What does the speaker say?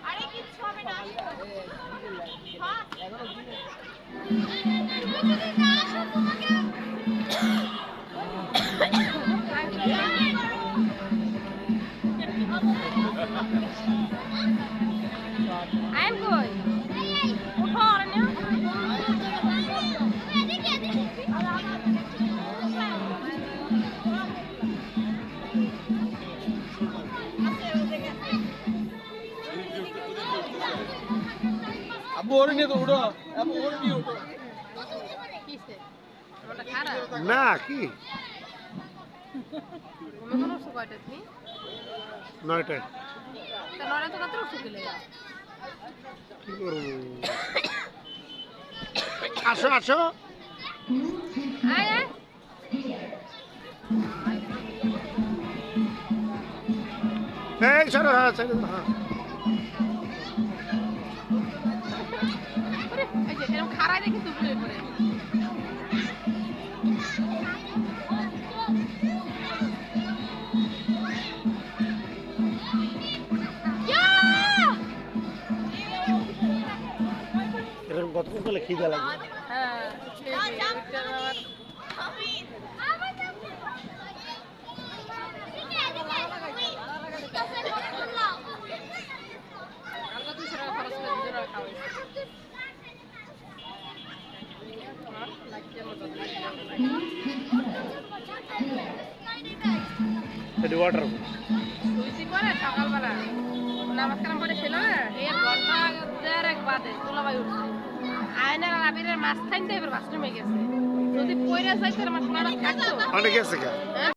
আরে কিচ্ছু হবে না I am good. উঠো অরণ্য আব্বু ওরে নিয়ে তো উঠো আব্বু ওরে নিয়ে উঠো কিসে ওটা খারাপ না কি তুমি কোন উঠছো কয়টা তুমি 9টায় তা নড়া তো কত উঠছো গেলে কি করবো আসো আসো আয় আয় এই সরো হ্যাঁ ছেড়ে দাও, হ্যাঁ এই যে এরকম খাড়ায় দেখি তো ঘুরে ঘুরে এরকম কতক্ষণ করলে খিদে লাগবে হ্যাঁ সেই যে ওইটা আবার আল্লাহ 200 টাকা খরচ করে 2 টাকা খাওয়াই এটি ওয়াটার শুইছি পরে সকালবেলা নামাজ কালাম পরে ছিল না এর ঘন্টা দেড়েক বাদে তোলাবাই উঠছে আয়নার আর আবিরের মাঝখান দিয়ে এবার বাথরুমে গেছে যদি পয়রা যাইতে আমার সোনাটা থাকতো অনেক আছে কা হ্যাঁ